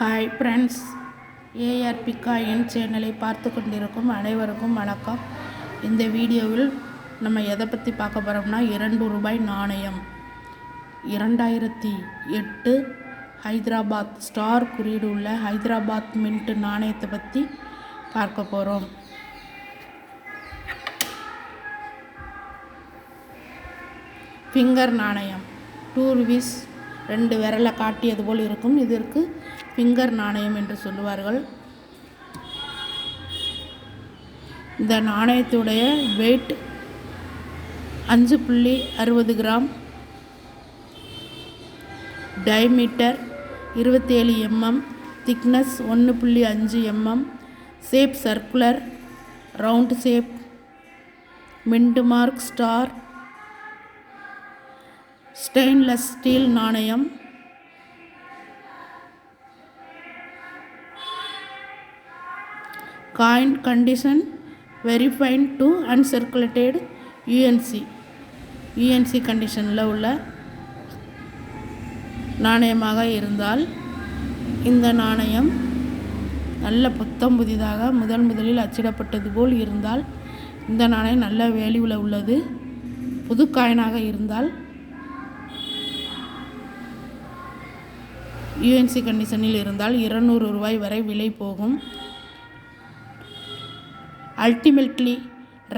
Hi friends, ARP coin சேனலை பார்த்து கொண்டிருக்கும் அனைவருக்கும் வணக்கம். இந்த வீடியோவில் நம்ம எதை பற்றி பார்க்க போகிறோம்னா, 2 ரூபாய் நாணயம் 2008 ஹைதராபாத் ஸ்டார் குறியீடு உள்ள ஹைதராபாத் மின்ட் நாணயத்தை பற்றி பார்க்க போகிறோம். ஃபிங்கர் நாணயம் 2 ரூபீஸ் 2 விரலை காட்டியது போல் இருக்கும். இதற்கு ஃபிங்கர் நாணயம் என்று சொல்லுவார்கள். இந்த நாணயத்துடைய weight 5.60 gram, diameter 27 mm, thickness 1.5 mm, shape circular, round shape, mint mark star, stainless steel நாணயம். Coin condition very fine to uncirculated UNC கண்டிஷனில் உள்ள நாணயமாக இருந்தால், இந்த நாணயம் நல்ல புத்தம் புதிதாக முதலில் அச்சிடப்பட்டது போல் இருந்தால் இந்த நாணயம் நல்ல வேல்யூவில் உள்ளது. புது காயினாக இருந்தால் யூஎன்சி கண்டிஷனில் இருந்தால் 200 ரூபாய் வரை விலை போகும். அல்டிமேட்லி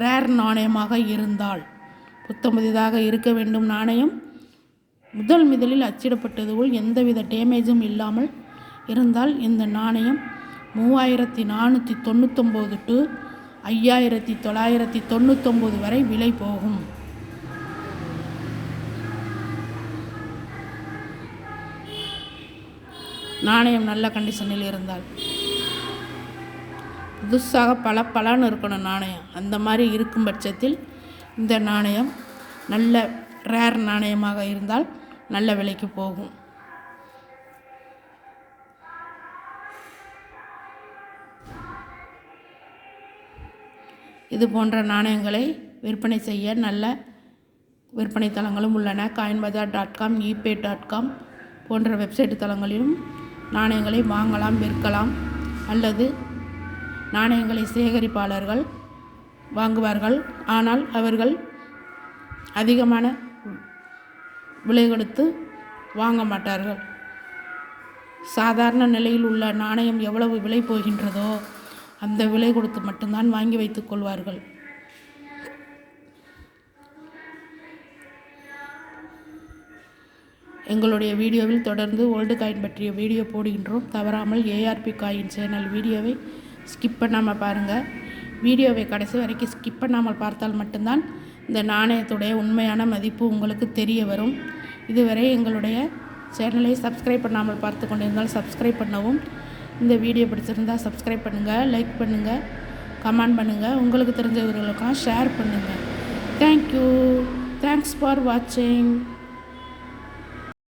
ரேர் நாணயமாக இருந்தால், புத்தம் புதிதாக இருக்க வேண்டும். நாணயம் முதலில் அச்சிடப்பட்டது போல் எந்தவித டேமேஜும் இல்லாமல் இருந்தால் இந்த நாணயம் 3499 டு 5999 வரை விலை போகும். நாணயம் நல்ல கண்டிஷனில் இருந்தால், புதுசாக பளபளன்னு இருக்கணும் நாணயம். அந்த மாதிரி இருக்கும் பட்சத்தில் இந்த நாணயம் நல்ல ரேர் நாணயமாக இருந்தால் நல்ல விலைக்கு போகும். இது போன்ற நாணயங்களை விற்பனை செய்ய நல்ல விற்பனை தளங்களும் உள்ளன. coinbazaar.com, ePay.com போன்ற வெப்சைட் தளங்களிலும் நாணயங்களை வாங்கலாம், விற்கலாம். அல்லது நாணயங்களை சேகரிப்பாளர்கள் வாங்குவார்கள். ஆனால் அவர்கள் அதிகமான விலை கொடுத்து வாங்க மாட்டார்கள். சாதாரண நிலையில் உள்ள நாணயம் எவ்வளவு விலை போகின்றதோ அந்த விலை கொடுத்து மட்டும்தான் வாங்கி வைத்துக் கொள்வார்கள். எங்களுடைய வீடியோவில் தொடர்ந்து ஓல்டு காயின் பற்றிய வீடியோ போடுகின்றோம். தவறாமல் ஏஆர்பி காயின் சேனல் வீடியோவை ஸ்கிப் பண்ணாமல் பாருங்கள். வீடியோவை கடைசி வரைக்கும் ஸ்கிப் பண்ணாமல் பார்த்தால் மட்டும்தான் இந்த நாணயத்துடைய உண்மையான மதிப்பு உங்களுக்கு தெரிய வரும். இதுவரை எங்களுடைய சேனலை சப்ஸ்கிரைப் பண்ணாமல் பார்த்து கொண்டிருந்தால் சப்ஸ்கிரைப் பண்ணவும். இந்த வீடியோ பிடிச்சிருந்தால் சப்ஸ்கிரைப் பண்ணுங்கள், லைக் பண்ணுங்கள், கமெண்ட் பண்ணுங்கள், உங்களுக்கு தெரிஞ்சவர்களுக்கும் ஷேர் பண்ணுங்கள். தேங்க்யூ. தேங்க்ஸ் ஃபார் வாட்சிங்.